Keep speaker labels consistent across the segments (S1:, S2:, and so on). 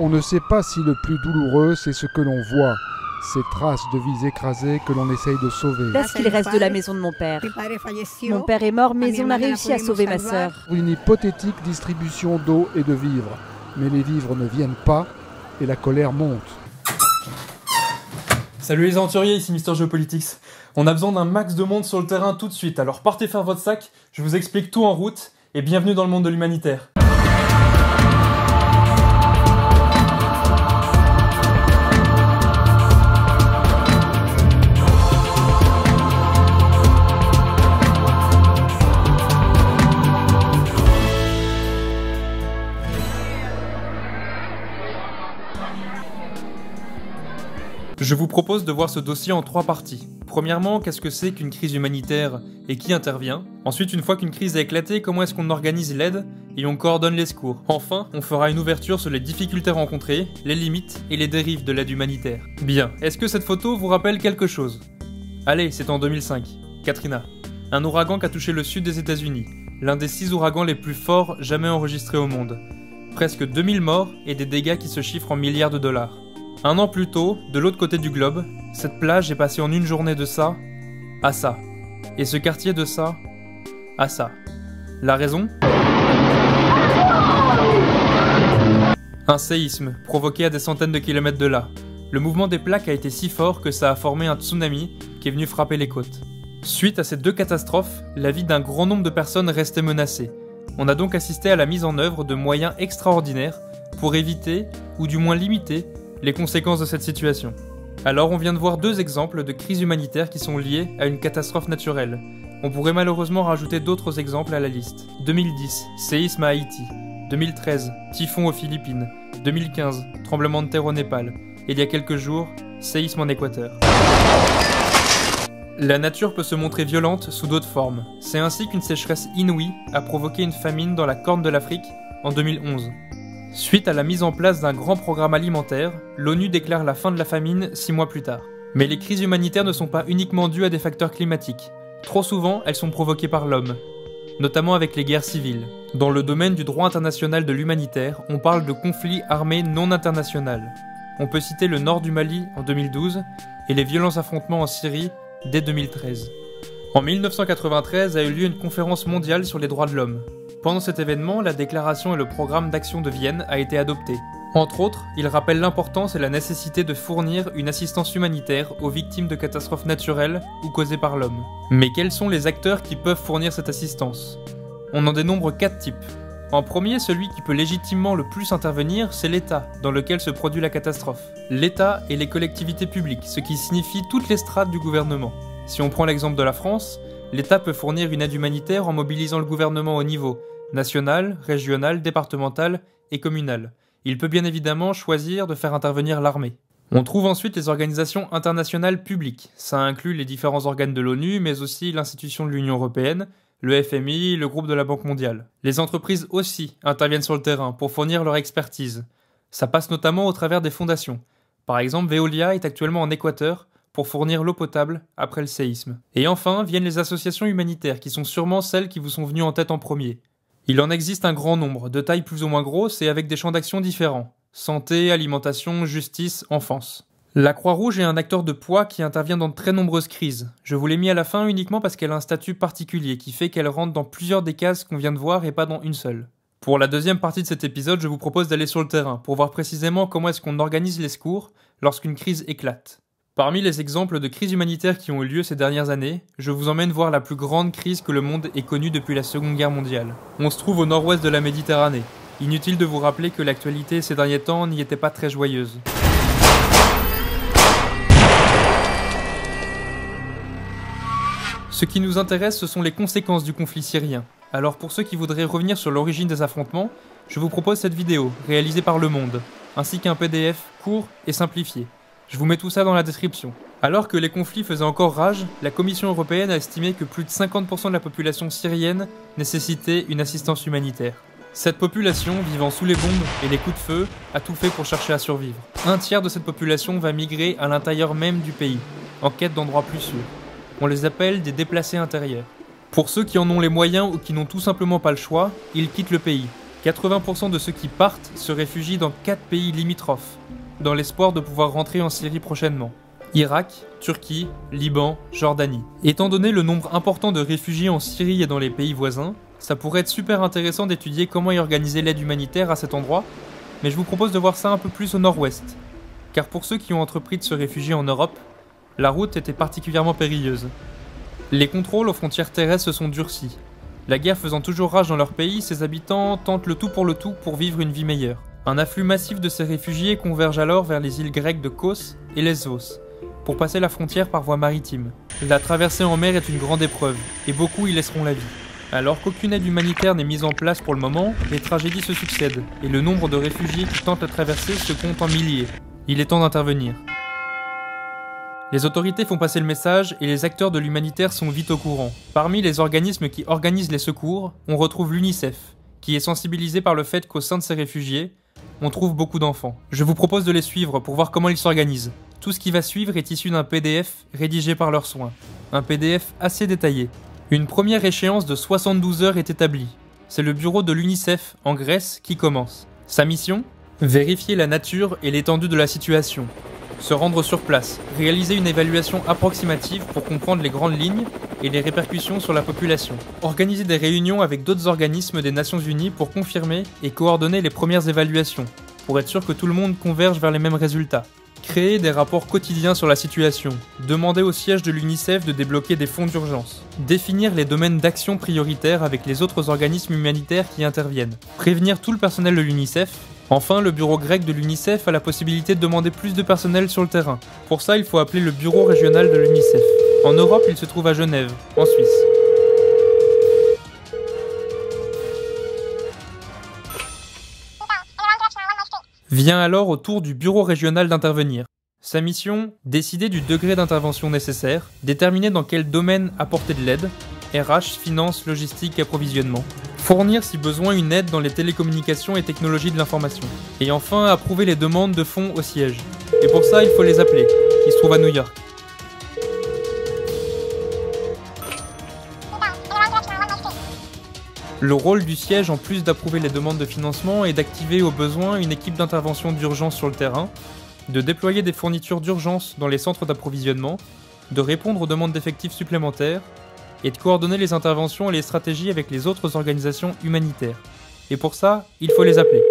S1: On ne sait pas si le plus douloureux, c'est ce que l'on voit, ces traces de vies écrasées que l'on essaye de sauver.
S2: Qu'est-ce qu'il reste de la maison de mon père? Mon père est mort, mais on a réussi à sauver ma sœur.
S1: Une hypothétique distribution d'eau et de vivres. Mais les vivres ne viennent pas et la colère monte.
S3: Salut les aventuriers, ici Mister Geopolitics. On a besoin d'un max de monde sur le terrain tout de suite, alors partez faire votre sac, je vous explique tout en route, et bienvenue dans le monde de l'humanitaire. Je vous propose de voir ce dossier en 3 parties. Premièrement, qu'est-ce que c'est qu'une crise humanitaire et qui intervient? Ensuite, une fois qu'une crise a éclaté, comment est-ce qu'on organise l'aide et on coordonne les secours? Enfin, on fera une ouverture sur les difficultés rencontrées, les limites et les dérives de l'aide humanitaire. Bien, est-ce que cette photo vous rappelle quelque chose? Allez, c'est en 2005. Katrina. Un ouragan qui a touché le sud des États-Unis. L'un des 6 ouragans les plus forts jamais enregistrés au monde. Presque 2000 morts et des dégâts qui se chiffrent en milliards de dollars. Un an plus tôt, de l'autre côté du globe, cette plage est passée en une journée de ça à ça. Et ce quartier de ça à ça. La raison? Un séisme, provoqué à des centaines de kilomètres de là. Le mouvement des plaques a été si fort que ça a formé un tsunami qui est venu frapper les côtes. Suite à ces 2 catastrophes, la vie d'un grand nombre de personnes restait menacée. On a donc assisté à la mise en œuvre de moyens extraordinaires pour éviter, ou du moins limiter, les conséquences de cette situation. Alors on vient de voir 2 exemples de crises humanitaires qui sont liées à une catastrophe naturelle. On pourrait malheureusement rajouter d'autres exemples à la liste. 2010, séisme à Haïti. 2013, typhon aux Philippines. 2015, tremblement de terre au Népal. Et il y a quelques jours, séisme en Équateur. La nature peut se montrer violente sous d'autres formes. C'est ainsi qu'une sécheresse inouïe a provoqué une famine dans la Corne de l'Afrique en 2011. Suite à la mise en place d'un grand programme alimentaire, l'ONU déclare la fin de la famine 6 mois plus tard. Mais les crises humanitaires ne sont pas uniquement dues à des facteurs climatiques. Trop souvent, elles sont provoquées par l'homme, notamment avec les guerres civiles. Dans le domaine du droit international de l'humanitaire, on parle de conflits armés non internationaux. On peut citer le nord du Mali en 2012 et les violents affrontements en Syrie dès 2013. En 1993 a eu lieu une conférence mondiale sur les droits de l'homme. Pendant cet événement, la déclaration et le programme d'action de Vienne a été adopté. Entre autres, il rappelle l'importance et la nécessité de fournir une assistance humanitaire aux victimes de catastrophes naturelles ou causées par l'homme. Mais quels sont les acteurs qui peuvent fournir cette assistance? On en dénombre 4 types. En premier, celui qui peut légitimement le plus intervenir, c'est l'État, dans lequel se produit la catastrophe. L'État et les collectivités publiques, ce qui signifie toutes les strates du gouvernement. Si on prend l'exemple de la France, l'État peut fournir une aide humanitaire en mobilisant le gouvernement au niveau national, régional, départemental et communal. Il peut bien évidemment choisir de faire intervenir l'armée. On trouve ensuite les organisations internationales publiques. Ça inclut les différents organes de l'ONU, mais aussi l'institution de l'Union européenne, le FMI, le groupe de la Banque mondiale. Les entreprises aussi interviennent sur le terrain pour fournir leur expertise. Ça passe notamment au travers des fondations. Par exemple, Veolia est actuellement en Équateur pour fournir l'eau potable après le séisme. Et enfin, viennent les associations humanitaires, qui sont sûrement celles qui vous sont venues en tête en premier. Il en existe un grand nombre, de tailles plus ou moins grosses et avec des champs d'action différents. Santé, alimentation, justice, enfance. La Croix-Rouge est un acteur de poids qui intervient dans de très nombreuses crises. Je vous l'ai mis à la fin uniquement parce qu'elle a un statut particulier qui fait qu'elle rentre dans plusieurs des cases qu'on vient de voir et pas dans une seule. Pour la deuxième partie de cet épisode, je vous propose d'aller sur le terrain pour voir précisément comment est-ce qu'on organise les secours lorsqu'une crise éclate. Parmi les exemples de crises humanitaires qui ont eu lieu ces dernières années, je vous emmène voir la plus grande crise que le monde ait connue depuis la Seconde Guerre mondiale. On se trouve au nord-ouest de la Méditerranée. Inutile de vous rappeler que l'actualité ces derniers temps n'y était pas très joyeuse. Ce qui nous intéresse, ce sont les conséquences du conflit syrien. Alors pour ceux qui voudraient revenir sur l'origine des affrontements, je vous propose cette vidéo, réalisée par Le Monde, ainsi qu'un PDF court et simplifié. Je vous mets tout ça dans la description. Alors que les conflits faisaient encore rage, la Commission européenne a estimé que plus de 50% de la population syrienne nécessitait une assistance humanitaire. Cette population, vivant sous les bombes et les coups de feu, a tout fait pour chercher à survivre. Un tiers de cette population va migrer à l'intérieur même du pays, en quête d'endroits plus sûrs. On les appelle des déplacés intérieurs. Pour ceux qui en ont les moyens ou qui n'ont tout simplement pas le choix, ils quittent le pays. 80% de ceux qui partent se réfugient dans 4 pays limitrophes, dans l'espoir de pouvoir rentrer en Syrie prochainement. Irak, Turquie, Liban, Jordanie. Étant donné le nombre important de réfugiés en Syrie et dans les pays voisins, ça pourrait être super intéressant d'étudier comment y organiser l'aide humanitaire à cet endroit, mais je vous propose de voir ça un peu plus au nord-ouest. Car pour ceux qui ont entrepris de se réfugier en Europe, la route était particulièrement périlleuse. Les contrôles aux frontières terrestres se sont durcis. La guerre faisant toujours rage dans leur pays, ses habitants tentent le tout pour vivre une vie meilleure. Un afflux massif de ces réfugiés converge alors vers les îles grecques de Kos et Lesbos, pour passer la frontière par voie maritime. La traversée en mer est une grande épreuve, et beaucoup y laisseront la vie. Alors qu'aucune aide humanitaire n'est mise en place pour le moment, les tragédies se succèdent, et le nombre de réfugiés qui tentent la traversée se compte en milliers. Il est temps d'intervenir. Les autorités font passer le message et les acteurs de l'humanitaire sont vite au courant. Parmi les organismes qui organisent les secours, on retrouve l'UNICEF, qui est sensibilisé par le fait qu'au sein de ces réfugiés, on trouve beaucoup d'enfants. Je vous propose de les suivre pour voir comment ils s'organisent. Tout ce qui va suivre est issu d'un PDF rédigé par leurs soins. Un PDF assez détaillé. Une première échéance de 72 heures est établie. C'est le bureau de l'UNICEF en Grèce qui commence. Sa mission ? Vérifier la nature et l'étendue de la situation. Se rendre sur place, réaliser une évaluation approximative pour comprendre les grandes lignes et les répercussions sur la population. Organiser des réunions avec d'autres organismes des Nations Unies pour confirmer et coordonner les premières évaluations, pour être sûr que tout le monde converge vers les mêmes résultats. Créer des rapports quotidiens sur la situation. Demander au siège de l'UNICEF de débloquer des fonds d'urgence. Définir les domaines d'action prioritaires avec les autres organismes humanitaires qui interviennent. Prévenir tout le personnel de l'UNICEF. Enfin, le bureau grec de l'UNICEF a la possibilité de demander plus de personnel sur le terrain. Pour ça, il faut appeler le bureau régional de l'UNICEF. En Europe, il se trouve à Genève, en Suisse. Vient alors au tour du bureau régional d'intervenir. Sa mission, décider du degré d'intervention nécessaire, déterminer dans quel domaine apporter de l'aide, RH, finance, logistique, approvisionnement. Fournir si besoin une aide dans les télécommunications et technologies de l'information. Et enfin, approuver les demandes de fonds au siège. Et pour ça, il faut les appeler, qui se trouvent à New York. Le rôle du siège, en plus d'approuver les demandes de financement, est d'activer au besoin une équipe d'intervention d'urgence sur le terrain, de déployer des fournitures d'urgence dans les centres d'approvisionnement, de répondre aux demandes d'effectifs supplémentaires, et de coordonner les interventions et les stratégies avec les autres organisations humanitaires. Et pour ça, il faut les appeler.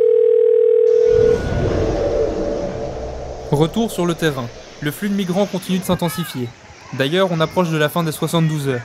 S3: Retour sur le terrain. Le flux de migrants continue de s'intensifier. D'ailleurs, on approche de la fin des 72 heures.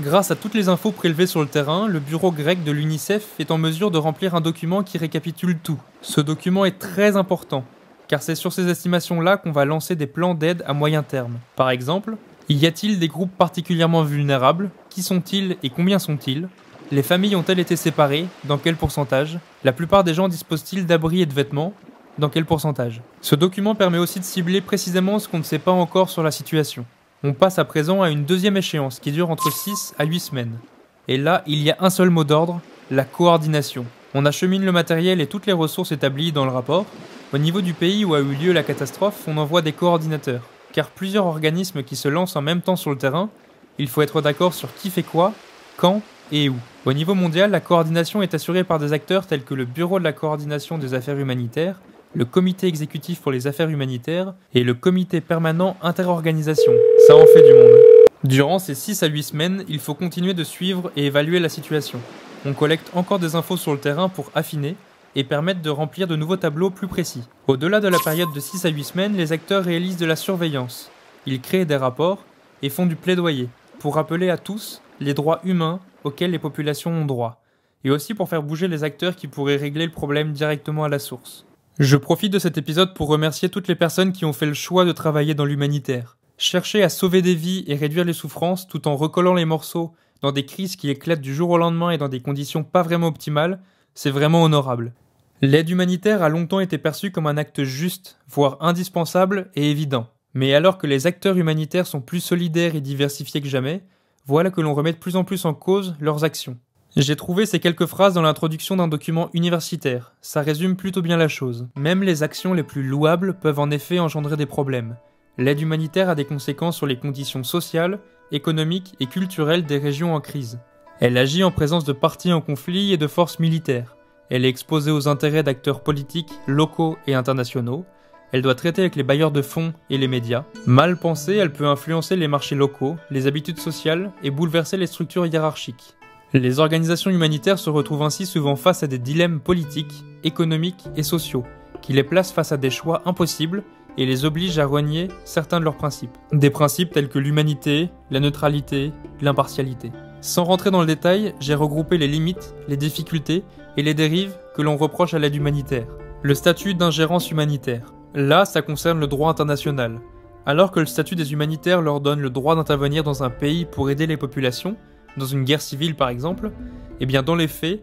S3: Grâce à toutes les infos prélevées sur le terrain, le bureau grec de l'UNICEF est en mesure de remplir un document qui récapitule tout. Ce document est très important, car c'est sur ces estimations-là qu'on va lancer des plans d'aide à moyen terme. Par exemple, y a-t-il des groupes particulièrement vulnérables? Qui sont-ils et combien sont-ils? Les familles ont-elles été séparées? Dans quel pourcentage? La plupart des gens disposent-ils d'abris et de vêtements? Dans quel pourcentage? Ce document permet aussi de cibler précisément ce qu'on ne sait pas encore sur la situation. On passe à présent à une deuxième échéance qui dure entre 6 à 8 semaines. Et là, il y a un seul mot d'ordre, la coordination. On achemine le matériel et toutes les ressources établies dans le rapport. Au niveau du pays où a eu lieu la catastrophe, on envoie des coordinateurs. Car plusieurs organismes qui se lancent en même temps sur le terrain, il faut être d'accord sur qui fait quoi, quand et où. Au niveau mondial, la coordination est assurée par des acteurs tels que le Bureau de la coordination des affaires humanitaires, le Comité exécutif pour les affaires humanitaires et le Comité permanent interorganisation. Ça en fait du monde. Durant ces 6 à 8 semaines, il faut continuer de suivre et évaluer la situation. On collecte encore des infos sur le terrain pour affiner et permettre de remplir de nouveaux tableaux plus précis. Au-delà de la période de 6 à 8 semaines, les acteurs réalisent de la surveillance. Ils créent des rapports et font du plaidoyer pour rappeler à tous les droits humains auxquels les populations ont droit, et aussi pour faire bouger les acteurs qui pourraient régler le problème directement à la source. Je profite de cet épisode pour remercier toutes les personnes qui ont fait le choix de travailler dans l'humanitaire. Chercher à sauver des vies et réduire les souffrances tout en recollant les morceaux dans des crises qui éclatent du jour au lendemain et dans des conditions pas vraiment optimales, c'est vraiment honorable. L'aide humanitaire a longtemps été perçue comme un acte juste, voire indispensable et évident. Mais alors que les acteurs humanitaires sont plus solidaires et diversifiés que jamais, voilà que l'on remet de plus en plus en cause leurs actions. J'ai trouvé ces quelques phrases dans l'introduction d'un document universitaire. Ça résume plutôt bien la chose. Même les actions les plus louables peuvent en effet engendrer des problèmes. L'aide humanitaire a des conséquences sur les conditions sociales, économiques et culturelles des régions en crise. Elle agit en présence de partis en conflit et de forces militaires. Elle est exposée aux intérêts d'acteurs politiques, locaux et internationaux. Elle doit traiter avec les bailleurs de fonds et les médias. Mal pensée, elle peut influencer les marchés locaux, les habitudes sociales et bouleverser les structures hiérarchiques. Les organisations humanitaires se retrouvent ainsi souvent face à des dilemmes politiques, économiques et sociaux, qui les placent face à des choix impossibles et les obligent à renier certains de leurs principes. Des principes tels que l'humanité, la neutralité, l'impartialité. Sans rentrer dans le détail, j'ai regroupé les limites, les difficultés et les dérives que l'on reproche à l'aide humanitaire. Le statut d'ingérence humanitaire. Là, ça concerne le droit international. Alors que le statut des humanitaires leur donne le droit d'intervenir dans un pays pour aider les populations, dans une guerre civile par exemple, eh bien dans les faits,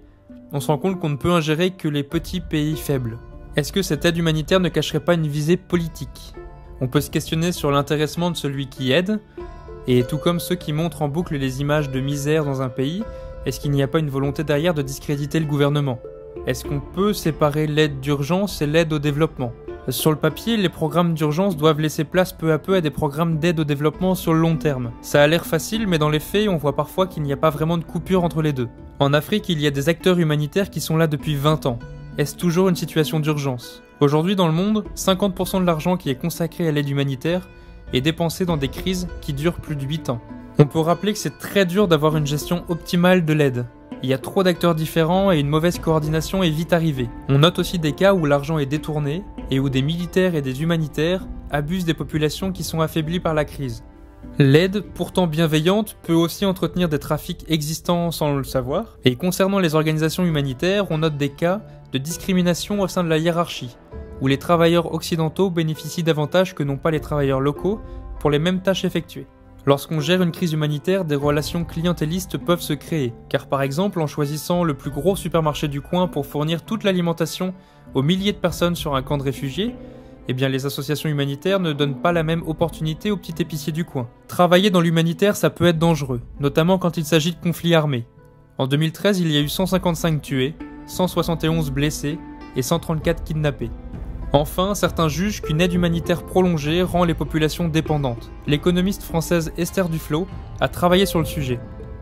S3: on se rend compte qu'on ne peut ingérer que les petits pays faibles. Est-ce que cette aide humanitaire ne cacherait pas une visée politique? On peut se questionner sur l'intéressement de celui qui aide, et tout comme ceux qui montrent en boucle les images de misère dans un pays, est-ce qu'il n'y a pas une volonté derrière de discréditer le gouvernement? Est-ce qu'on peut séparer l'aide d'urgence et l'aide au développement? Sur le papier, les programmes d'urgence doivent laisser place peu à peu à des programmes d'aide au développement sur le long terme. Ça a l'air facile, mais dans les faits, on voit parfois qu'il n'y a pas vraiment de coupure entre les deux. En Afrique, il y a des acteurs humanitaires qui sont là depuis 20 ans. Est-ce toujours une situation d'urgence? Aujourd'hui dans le monde, 50% de l'argent qui est consacré à l'aide humanitaire est dépensé dans des crises qui durent plus de 8 ans. On peut rappeler que c'est très dur d'avoir une gestion optimale de l'aide. Il y a trop d'acteurs différents et une mauvaise coordination est vite arrivée. On note aussi des cas où l'argent est détourné et où des militaires et des humanitaires abusent des populations qui sont affaiblies par la crise. L'aide, pourtant bienveillante, peut aussi entretenir des trafics existants sans le savoir. Et concernant les organisations humanitaires, on note des cas de discrimination au sein de la hiérarchie, où les travailleurs occidentaux bénéficient davantage que n'ont pas les travailleurs locaux pour les mêmes tâches effectuées. Lorsqu'on gère une crise humanitaire, des relations clientélistes peuvent se créer, car par exemple en choisissant le plus gros supermarché du coin pour fournir toute l'alimentation aux milliers de personnes sur un camp de réfugiés, eh bien les associations humanitaires ne donnent pas la même opportunité au petit épicier du coin. Travailler dans l'humanitaire, ça peut être dangereux, notamment quand il s'agit de conflits armés. En 2013, il y a eu 155 tués, 171 blessés et 134 kidnappés. Enfin, certains jugent qu'une aide humanitaire prolongée rend les populations dépendantes. L'économiste française Esther Duflo a travaillé sur le sujet.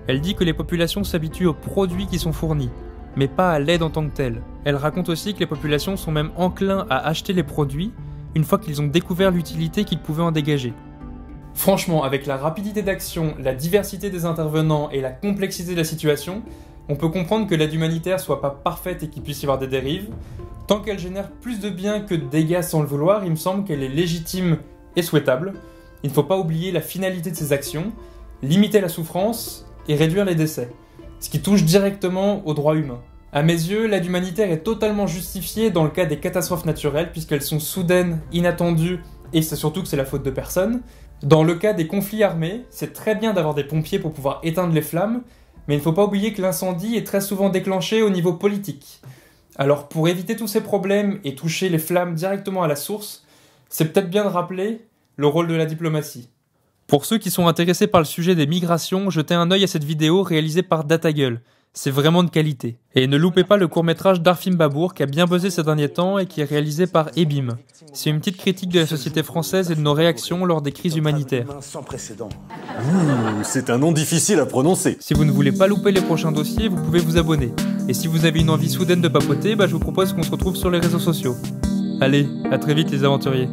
S3: Elle dit que les populations s'habituent aux produits qui sont fournis, mais pas à l'aide en tant que telle. Elle raconte aussi que les populations sont même enclins à acheter les produits une fois qu'ils ont découvert l'utilité qu'ils pouvaient en dégager. Franchement, avec la rapidité d'action, la diversité des intervenants et la complexité de la situation, on peut comprendre que l'aide humanitaire soit pas parfaite et qu'il puisse y avoir des dérives. Tant qu'elle génère plus de biens que de dégâts sans le vouloir, il me semble qu'elle est légitime et souhaitable. Il ne faut pas oublier la finalité de ces actions, limiter la souffrance et réduire les décès, ce qui touche directement aux droits humains. À mes yeux, l'aide humanitaire est totalement justifiée dans le cas des catastrophes naturelles puisqu'elles sont soudaines, inattendues et c'est surtout que c'est la faute de personne. Dans le cas des conflits armés, c'est très bien d'avoir des pompiers pour pouvoir éteindre les flammes, mais il ne faut pas oublier que l'incendie est très souvent déclenché au niveau politique. Alors pour éviter tous ces problèmes et toucher les flammes directement à la source, c'est peut-être bien de rappeler le rôle de la diplomatie. Pour ceux qui sont intéressés par le sujet des migrations, jetez un œil à cette vidéo réalisée par DataGull. C'est vraiment de qualité. Et ne loupez pas le court-métrage d'Arfim Babour qui a bien buzzé ces derniers temps et qui est réalisé par Ebim. C'est une petite critique de la société française et de nos réactions lors des crises humanitaires.
S4: Sans précédent. C'est un nom difficile à prononcer.
S3: Si vous ne voulez pas louper les prochains dossiers, vous pouvez vous abonner. Et si vous avez une envie soudaine de papoter, je vous propose qu'on se retrouve sur les réseaux sociaux. Allez, à très vite les aventuriers.